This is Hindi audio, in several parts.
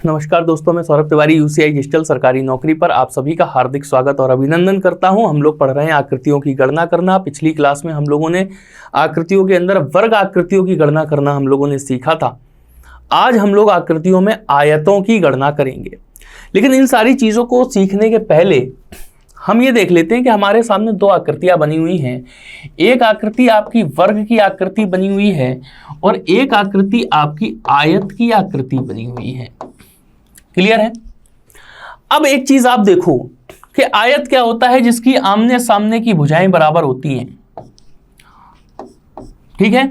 नमस्कार दोस्तों, मैं सौरभ तिवारी यूसीआई डिजिटल सरकारी नौकरी पर आप सभी का हार्दिक स्वागत और अभिनंदन करता हूं। हम लोग पढ़ रहे हैं आकृतियों की गणना करना। पिछली क्लास में हम लोगों ने आकृतियों के अंदर वर्ग आकृतियों की गणना करना हम लोगों ने सीखा था। आज हम लोग आकृतियों में आयतों की गणना करेंगे। लेकिन इन सारी चीज़ों को सीखने के पहले हम ये देख लेते हैं कि हमारे सामने दो आकृतियां बनी हुई हैं। एक आकृति आपकी वर्ग की आकृति बनी हुई है और एक आकृति आपकी आयत की आकृति बनी हुई है। क्लियर है? अब एक चीज आप देखो कि आयत क्या होता है, जिसकी आमने सामने की भुजाएं बराबर होती हैं। ठीक है?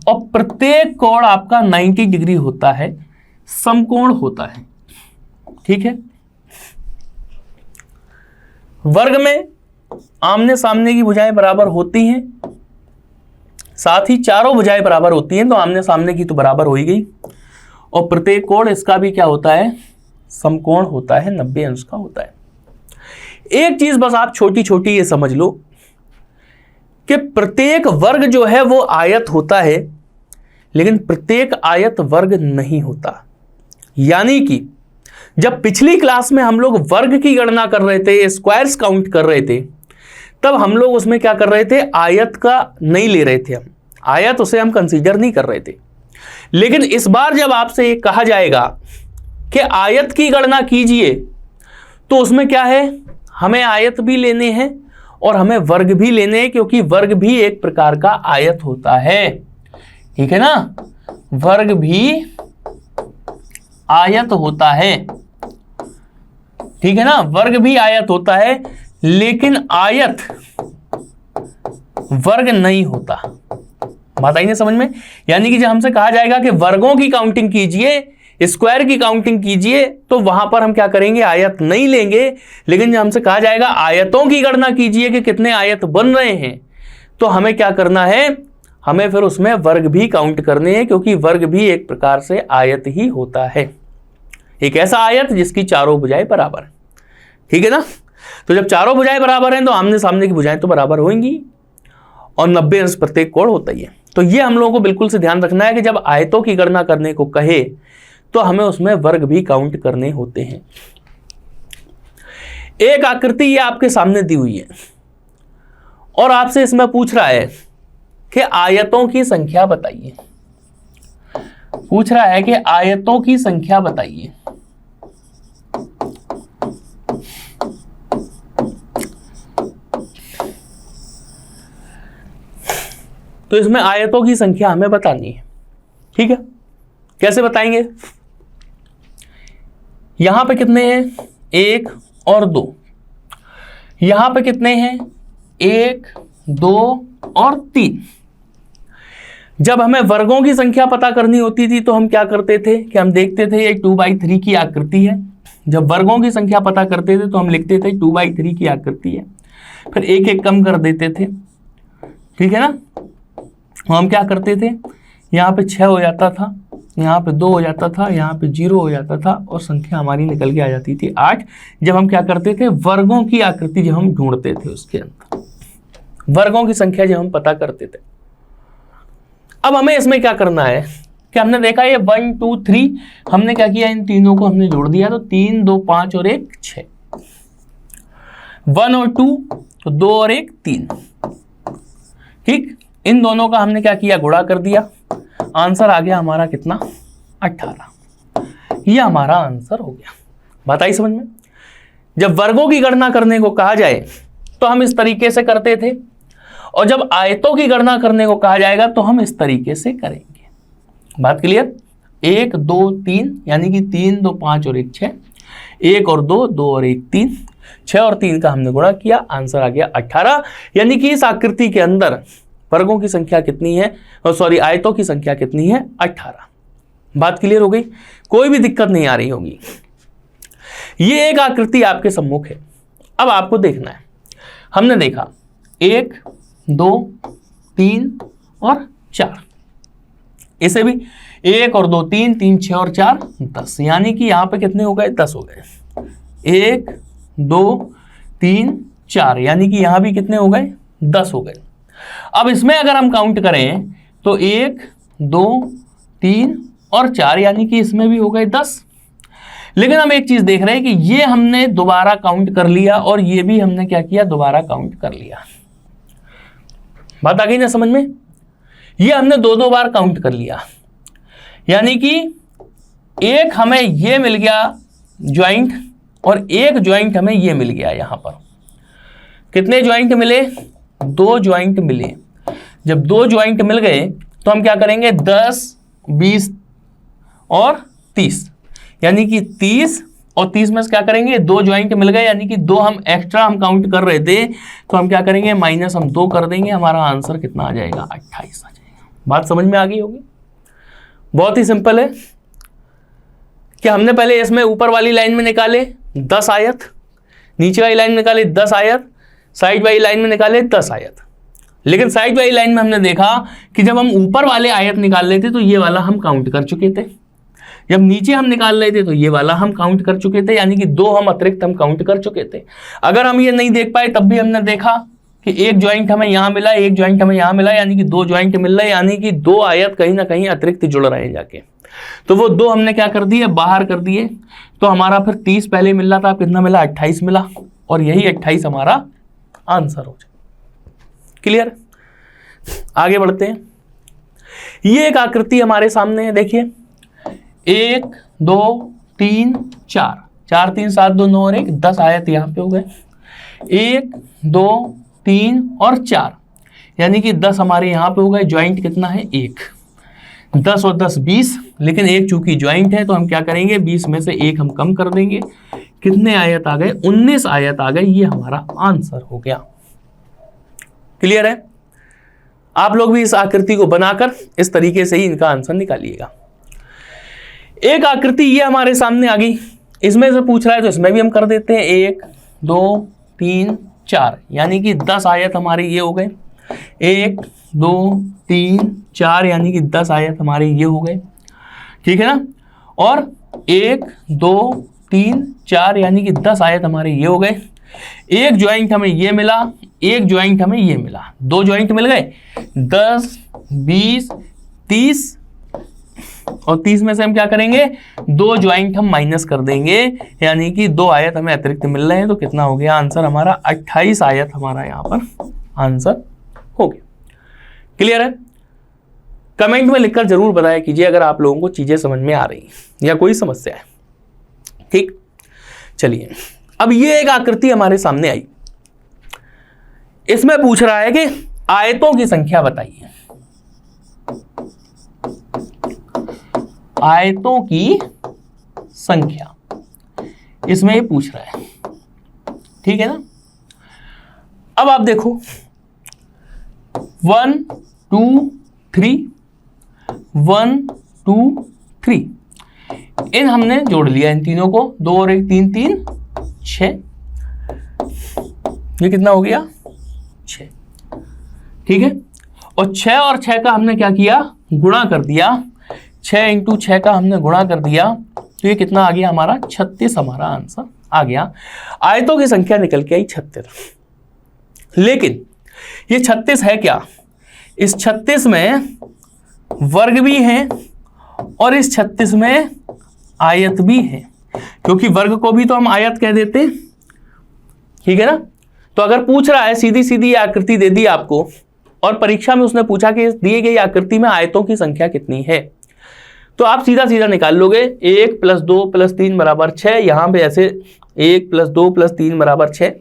और प्रत्येक कोण आपका 90 डिग्री होता है, समकोण होता है। ठीक है? वर्ग में आमने सामने की भुजाएं बराबर होती हैं, साथ ही चारों भुजाएं बराबर होती हैं, तो आमने सामने की तो बराबर हो ही गई। और प्रत्येक कोण इसका भी क्या होता है, समकोण होता है, 90 अंश का होता है। एक चीज बस आप छोटी छोटी ये समझ लो कि प्रत्येक वर्ग जो है वो आयत होता है, लेकिन प्रत्येक आयत वर्ग नहीं होता। यानी कि जब पिछली क्लास में हम लोग वर्ग की गणना कर रहे थे, स्क्वायर्स काउंट कर रहे थे, तब हम लोग उसमें क्या कर रहे थे, आयत का नहीं ले रहे थे। हम आयत उसे हम कंसीडर नहीं कर रहे थे। लेकिन इस बार जब आपसे ये कहा जाएगा कि आयत की गणना कीजिए, तो उसमें क्या है, हमें आयत भी लेने हैं और हमें वर्ग भी लेने हैं, क्योंकि वर्ग भी एक प्रकार का आयत होता है। ठीक है ना? वर्ग भी आयत होता है। ठीक है ना? वर्ग भी आयत होता है, लेकिन आयत वर्ग नहीं होता। बात आई ना समझ में? यानी कि जब हमसे कहा जाएगा कि वर्गों की काउंटिंग कीजिए, स्क्वायर की काउंटिंग कीजिए, तो वहां पर हम क्या करेंगे, आयत नहीं लेंगे। लेकिन जब हमसे कहा जाएगा आयतों की गणना कीजिए कि कितने आयत बन रहे हैं, तो हमें क्या करना है, हमें फिर उसमें वर्ग भी काउंट करने हैं, क्योंकि वर्ग भी एक प्रकार से आयत ही होता है। एक ऐसा आयत जिसकी चारों भुजाएं बराबर है। ठीक है ना? तो जब चारों भुजाएं बराबर हैं तो आमने सामने की भुजाएं तो बराबर होंगी और 90 अंश प्रत्येक कोण होता ही है। तो ये हम लोगों को बिल्कुल से ध्यान रखना है कि जब आयतों की गणना करने को कहे तो हमें उसमें वर्ग भी काउंट करने होते हैं। एक आकृति ये आपके सामने दी हुई है और आपसे इसमें पूछ रहा है कि आयतों की संख्या बताइए। पूछ रहा है कि आयतों की संख्या बताइए। तो इसमें आयतों की संख्या हमें बतानी है। ठीक है? कैसे बताएंगे? यहां पे कितने हैं, 1 और 2। यहां पे कितने हैं, 1, 2 और 3। जब हमें वर्गों की संख्या पता करनी होती थी तो हम क्या करते थे कि हम देखते थे ये 2/3 की आकृति है। जब वर्गों की संख्या पता करते थे तो हम लिखते थे 2/3 की आकृति है, फिर एक एक कम कर देते थे। ठीक है ना? हम क्या करते थे, यहाँ पे 6 हो जाता था, यहाँ पे 2 हो जाता था, यहाँ पे 0 हो जाता था और संख्या हमारी निकल के आ जाती थी 8। जब हम क्या करते थे, वर्गों की आकृति जब हम ढूंढते थे, उसके अंदर वर्गों की संख्या जब हम पता करते थे। अब हमें इसमें क्या करना है कि हमने देखा ये 1, 2, 3, हमने क्या किया, इन तीनों को हमने जोड़ दिया, तो 3, 2, 5 और 1 6, 1 और 2 तो 2 और 1 3। ठीक? इन दोनों का हमने क्या किया, गुणा कर दिया। आंसर आ गया हमारा कितना, 18। ये हमारा आंसर हो गया। बात आई समझ में? जब वर्गों की गणना करने को कहा जाए तो हम इस तरीके से करते थे, और जब आयतों की गणना करने को कहा जाएगा तो हम इस तरीके से करेंगे। बात क्लियर? 1, 2, 3, यानी कि 3, 2, 5 और 1 6, 1 और 2, 2 और 1 3, 6 और 3 का हमने गुणा किया, आंसर आ गया 18। यानी कि इस आकृति के अंदर वर्गों की संख्या कितनी है, सॉरी आयतों की संख्या कितनी है, 18। बात क्लियर हो गई? कोई भी दिक्कत नहीं आ रही होगी। ये एक आकृति आपके सम्मुख है। अब आपको देखना है, हमने देखा 1, 2, 3 और 4। इसे भी 1 और 2 3, 3 6 और 4 10, यानी कि यहां पे कितने हो गए, 10 हो गए। 1, 2, 3, 4, यानी कि यहां भी कितने हो गए, 10 हो गए। अब इसमें अगर हम काउंट करें तो 1, 2, 3 और 4, यानी कि इसमें भी हो गए 10। लेकिन हम एक चीज देख रहे हैं कि ये हमने दोबारा काउंट कर लिया और ये भी हमने क्या किया, दोबारा काउंट कर लिया। बात आ गई ना समझ में? ये हमने दो बार काउंट कर लिया, यानी कि एक हमें ये मिल गया ज्वाइंट और एक ज्वाइंट हमें ये मिल गया। यहां पर कितने ज्वाइंट मिले? 2 ज्वाइंट मिले। जब 2 ज्वाइंट मिल गए तो हम क्या करेंगे, 10, 20 और 30, यानी कि 30 और 30 में से क्या करेंगे, 2 ज्वाइंट मिल गए, यानी कि 2 हम एक्स्ट्रा हम काउंट कर रहे थे, तो हम क्या करेंगे, माइनस हम 2 कर देंगे। हमारा आंसर कितना आ जाएगा, 28 आ जाएगा। बात समझ में आ गई होगी? बहुत ही सिंपल है कि हमने पहले इसमें ऊपर वाली लाइन में निकाले 10 आयत, नीचे वाली लाइन में निकाले 10 आयत, साइड वाली लाइन में निकाले 10 आयत। लेकिन साइड वाली लाइन में हमने देखा कि जब हम ऊपर वाले आयत निकाल रहे थे तो ये वाला हम काउंट कर चुके थे, जब नीचे हम निकाल रहे थे तो ये वाला हम काउंट कर चुके थे, यानी कि 2 हम अतिरिक्त हम काउंट कर चुके थे। अगर हम ये नहीं देख पाए तब भी हमने देखा कि एक ज्वाइंट हमें यहां मिला, एक ज्वाइंट हमें यहां मिला, यानी कि 2 ज्वाइंट मिल रहे, यानी कि 2 आयत कहीं ना कहीं अतिरिक्त जुड़ रहे हैं जाके। तो वो 2 हमने क्या कर दिए, बाहर कर दिए। तो हमारा फिर 30 पहले मिल रहा था, कितना मिला, 28 मिला, और यही 28 हमारा आंसर हो जाए। क्लियर? आगे बढ़ते हैं। ये एक आकृति हमारे सामने है, देखिए 1 2 3 4, 4 3 7 2 9 और 1, 10 आयत यहां पे हो गए। 1 2 3 और 4, यानी कि 10 हमारे यहां पे हो गए। ज्वाइंट कितना है, 1। 10 और 10 20, लेकिन एक चूंकि ज्वाइंट है तो हम क्या करेंगे, 20 में से 1 हम कम कर देंगे। कितने आयत आ गए, 19 आयत आ गए। ये हमारा आंसर हो गया। क्लियर है? आप लोग भी इस आकृति को बनाकर इस तरीके से ही इनका आंसर निकालिएगा। एक आकृति ये हमारे सामने आ गई, इसमें से पूछ रहा है तो इसमें भी हम कर देते हैं। 1 2 3 4, यानी कि 10 आयत हमारे ये हो गए। 1 2 3 4, यानी कि 10 आयत हमारे ये हो गए। ठीक है ना? और 1 2 3 4, यानी कि 10 आयत हमारे ये हो गए। एक ज्वाइंट हमें ये मिला, एक ज्वाइंट हमें ये मिला, 2 ज्वाइंट मिल गए। 10 20 30, और 30 में से हम क्या करेंगे, 2 ज्वाइंट हम माइनस कर देंगे, यानी कि 2 आयत हमें अतिरिक्त मिल रहे हैं। तो कितना हो गया आंसर हमारा, 28 आयत हमारा यहां पर आंसर हो गया। क्लियर है? कमेंट में लिखकर जरूर बताया कीजिए अगर आप लोगों को चीजें समझ में आ रही या कोई समस्या है। ठीक, चलिए अब ये एक आकृति हमारे सामने आई, इसमें पूछ रहा है कि आयतों की संख्या बताइए। आयतों की संख्या इसमें ये पूछ रहा है। ठीक है ना? अब आप देखो 1 2 3 1 2 3, इन हमने जोड़ लिया इन तीनों को, 2 और 1 3 3 6, ये कितना हो गया 6। ठीक है? और 6 और 6 का हमने क्या किया, गुणा कर दिया। 6 इंटू 6 का हमने गुणा कर दिया, तो ये कितना आ गया हमारा 36 हमारा आंसर आ गया। आयतों की संख्या निकल के आई 36। लेकिन ये 36 है क्या, इस 36 में वर्ग भी है और इस 36 में आयत भी है, क्योंकि वर्ग को भी तो हम आयत कह देते। ठीक है ना? तो अगर पूछ रहा है, सीधी सीधी आकृति दे दी आपको और परीक्षा में उसने पूछा कि दिए गई आकृति में आयतों की संख्या कितनी है, तो आप सीधा सीधा निकाल लोगे। 1 + 2 + 3 = 6, यहां पे ऐसे 1 + 2 + 3 = 6,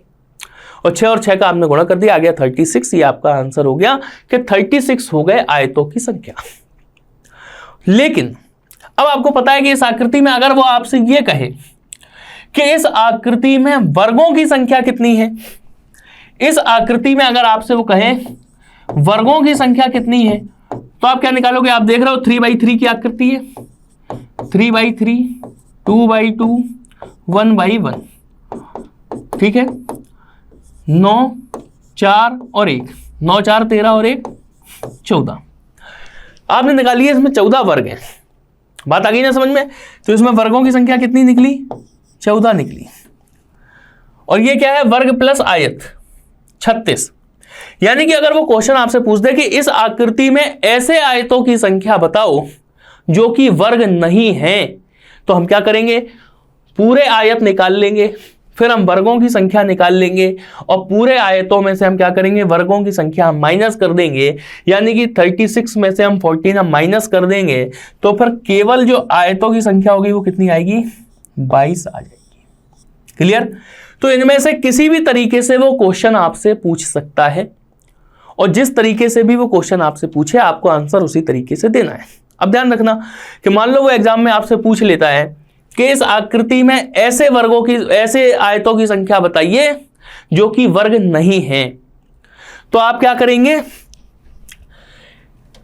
और 6 और 6 का आपने गुणा कर दिया, आ गया 36। ये आपका आंसर हो गया कि 36 हो गए आयतों की संख्या। लेकिन अब आपको पता है कि इस आकृति में अगर वो आपसे ये कहे कि इस आकृति में वर्गों की संख्या कितनी है, इस आकृति में अगर आपसे वो कहे वर्गों की संख्या कितनी है, तो आप क्या निकालोगे। आप देख रहे हो 3/3 की आकृति है, 3/3 2/2 1/1। ठीक है? 9 4 और 1, 9 4 13 और 1 14, आपने निकाली है। इसमें 14 वर्ग हैं। बात आ गई ना समझ में? तो इसमें वर्गों की संख्या कितनी निकली, 14 निकली। और ये क्या है, वर्ग प्लस आयत 36। यानी कि अगर वो क्वेश्चन आपसे पूछ दे कि इस आकृति में ऐसे आयतों की संख्या बताओ जो कि वर्ग नहीं है, तो हम क्या करेंगे, पूरे आयत निकाल लेंगे, फिर हम वर्गों की संख्या निकाल लेंगे और पूरे आयतों में से हम क्या करेंगे, वर्गों की संख्या हम माइनस कर देंगे, यानी कि 36 में से हम 14 हम माइनस कर देंगे, तो फिर केवल जो आयतों की संख्या होगी वो कितनी आएगी, 22 आ जाएगी। क्लियर। तो इनमें से किसी भी तरीके से वो क्वेश्चन आपसे पूछ सकता है और जिस तरीके से भी वो क्वेश्चन आपसे पूछे आपको आंसर उसी तरीके से देना है। अब ध्यान रखना कि मान लो वो एग्जाम में आपसे पूछ लेता है कि इस आकृति में ऐसे वर्गों की, ऐसे आयतों की संख्या बताइए जो कि वर्ग नहीं है, तो आप क्या करेंगे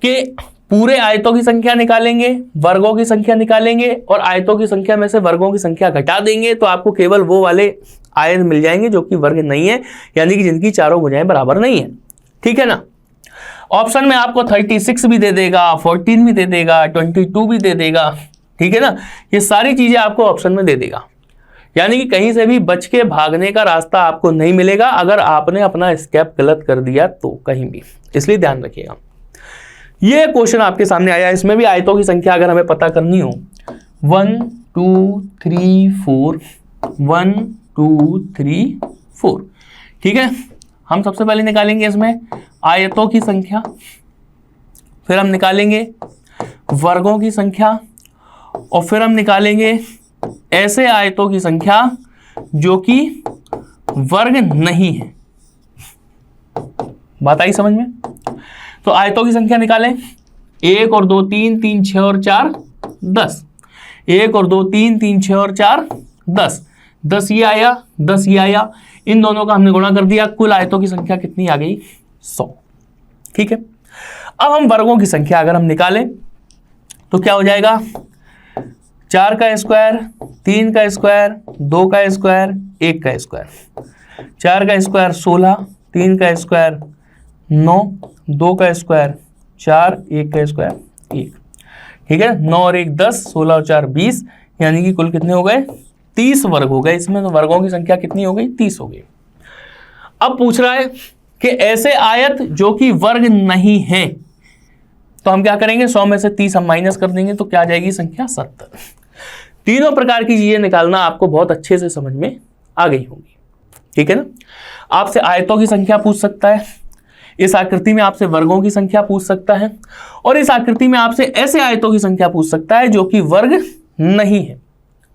कि पूरे आयतों की संख्या निकालेंगे, वर्गों की संख्या निकालेंगे और आयतों की संख्या में से वर्गों की संख्या घटा देंगे, तो आपको केवल वो वाले आयत मिल जाएंगे जो कि वर्ग नहीं है, यानी कि जिनकी चारों भुजाएं बराबर नहीं है। ठीक है ना। ऑप्शन में आपको 36 भी दे देगा, 14 भी दे देगा, 22 भी दे देगा। ठीक है ना, ये सारी चीजें आपको ऑप्शन में दे देगा, यानी कि कहीं से भी बच के भागने का रास्ता आपको नहीं मिलेगा अगर आपने अपना स्टेप गलत कर दिया तो, कहीं भी। इसलिए ध्यान रखिएगा। ये क्वेश्चन आपके सामने आया, इसमें भी आयतों की संख्या अगर हमें पता करनी हो, 1 2 3 4, 1 2 3 4। ठीक है, हम सबसे पहले निकालेंगे इसमें आयतों की संख्या, फिर हम निकालेंगे वर्गों की संख्या और फिर हम निकालेंगे ऐसे आयतों की संख्या जो कि वर्ग नहीं है। बात आई समझ में। तो आयतों की संख्या निकालें, 1 और 2 3, 3 6 और 4 10, 1 और 2 3, 3 6 और 4 10, 10 ये आया, 10 ये आया, इन दोनों का हमने गुणा कर दिया, कुल आयतों की संख्या कितनी आ गई, 100। ठीक है, अब हम वर्गों की संख्या अगर हम निकालें तो क्या हो जाएगा, 4 का स्क्वायर, 3 का स्क्वायर, 2 का स्क्वायर, 1 का स्क्वायर, 4 का स्क्वायर 16, 3 का स्क्वायर 9, 2 का स्क्वायर 4, 1 का स्क्वायर 1। ठीक है, 9 और 1 10, 16 और 4 20, यानी कि कुल कितने हो गए, 30 वर्ग हो गए इसमें। तो वर्गों की संख्या कितनी हो गई, 30 हो गई। अब पूछ रहा है कि ऐसे आयत जो कि वर्ग नहीं है, तो हम क्या करेंगे, 100 में से 30 हम माइनस कर देंगे, तो क्या आ जाएगी संख्या 70। तीनों प्रकार की चीजें निकालना आपको बहुत अच्छे से समझ में आ गई होगी। ठीक है ना। आपसे आयतों की संख्या पूछ सकता है, इस आकृति में आपसे वर्गों की संख्या पूछ सकता है और इस आकृति में आपसे ऐसे आयतों की संख्या पूछ सकता है जो कि वर्ग नहीं है।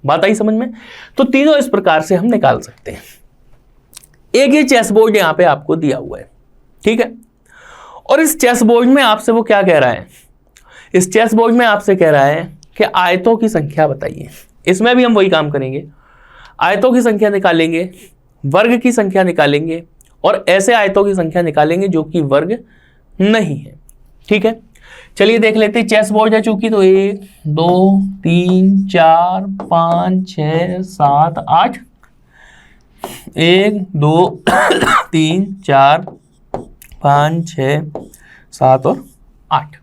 बात आई समझ में। तो तीनों इस प्रकार से हम निकाल सकते हैं। एक ये चेस बोर्ड यहां पे आपको दिया हुआ है। ठीक है, और इस चेस बोर्ड में आपसे वो क्या कह रहा है, इस चेस बोर्ड में आपसे कह रहा है कि आयतों की संख्या बताइए। इसमें भी हम वही काम करेंगे, आयतों की संख्या निकालेंगे, वर्ग की संख्या निकालेंगे और ऐसे आयतों की संख्या निकालेंगे जो कि वर्ग नहीं है। ठीक है, चलिए देख लेते हैं। चेस बोर्ड है चूंकि, तो 1 2 3 4 5 6 7 8, 1 2 3 4 5 6 7 और 8।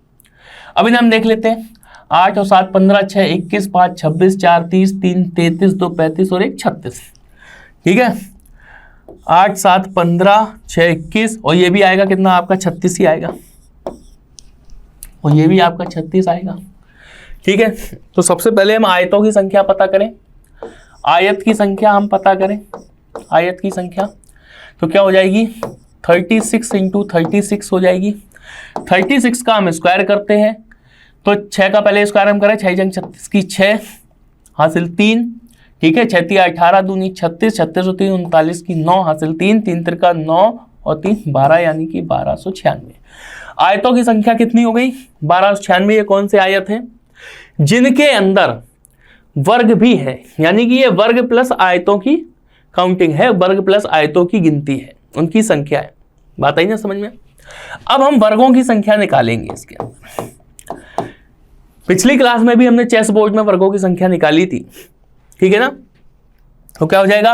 अब इन्हें हम देख लेते हैं। 8 और 7 15, 6 21, 5 26, 4 30, 3 33, 2 35 और 1 36। ठीक है, 8 7 15, 6 21 और ये भी आएगा कितना आपका 36 ही आएगा और ये भी आपका 36 आएगा। ठीक है, तो सबसे पहले हम आयतों की संख्या पता करें, आयत की संख्या हम पता करें। आयत की संख्या तो क्या हो जाएगी, 36 इंटू 36 हो जाएगी। 36 का हम स्क्वायर करते हैं तो 6 का पहले स्क्वायर हम करें, 6 जंग 36 की 6 हासिल 3। ठीक है, 6 3 18 दूनी 36, 36 और 3 39 की 9 हासिल 3, 3 तिरका 9 और 3 12, यानी कि 1296। आयतों की संख्या कितनी हो गई, 1296। ये कौन से आयत हैं जिनके अंदर वर्ग भी है, यानी कि ये वर्ग प्लस आयतों की काउंटिंग है, वर्ग प्लस आयतों की गिनती है, उनकी संख्या है। बात आई ना समझ में। अब हम वर्गों की संख्या निकालेंगे इसके अंदर। पिछली क्लास में भी हमने चेस बोर्ड में वर्गों की संख्या निकाली थी। ठीक है ना, तो क्या हो जाएगा,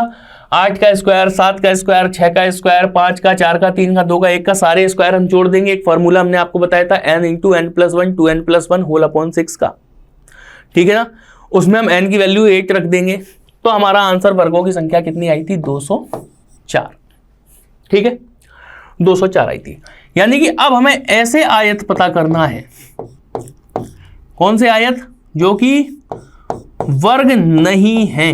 8 का स्क्वायर, 7 का स्क्वायर, 6 का स्क्वायर, 5 का, 4 का, 3 का, 2 का, 1 का, सारे स्क्वायर हम जोड़ देंगे। एक फॉर्मूला हमने आपको बताया था, n into n plus 1 2n plus 1 होल अपॉन 6 का। ठीक है ना, उसमें हम n की वैल्यू 8 रख देंगे, तो हमारा आंसर वर्गों की संख्या कितनी आई थी, 204। ठीक है, 204 आई थी। यानी कि अब हमें ऐसे आयत पता करना है, कौन से आयत जो कि वर्ग नहीं है।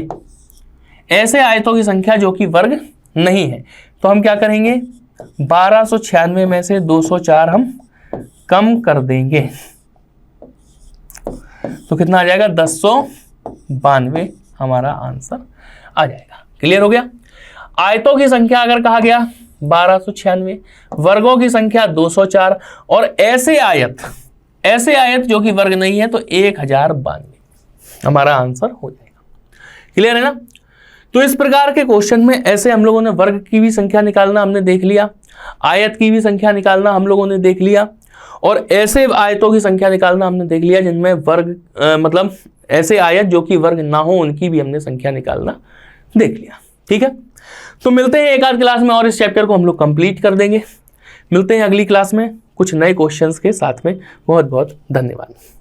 ऐसे आयतों की संख्या जो कि वर्ग नहीं है, तो हम क्या करेंगे, 1296 में से 204 हम कम कर देंगे, तो कितना आ जाएगा, 1092 हमारा आंसर आ जाएगा। क्लियर हो गया। आयतों की संख्या अगर कहा गया 1296, वर्गों की संख्या 204, और ऐसे आयत जो कि वर्ग नहीं है तो 1092 हमारा आंसर हो जाएगा। क्लियर है ना। तो इस प्रकार के क्वेश्चन में ऐसे हम लोगों ने वर्ग की भी संख्या निकालना हमने देख लिया, आयत की भी संख्या निकालना हम लोगों ने देख लिया, और ऐसे आयतों की संख्या निकालना हमने देख लिया जिनमें वर्ग मतलब ऐसे आयत जो कि वर्ग ना हो उनकी भी हमने संख्या निकालना देख लिया। ठीक है, तो मिलते हैं एक आध क्लास में और इस चैप्टर को हम लोग कंप्लीट कर देंगे। मिलते हैं अगली क्लास में कुछ नए क्वेश्चंस के साथ में। बहुत बहुत धन्यवाद।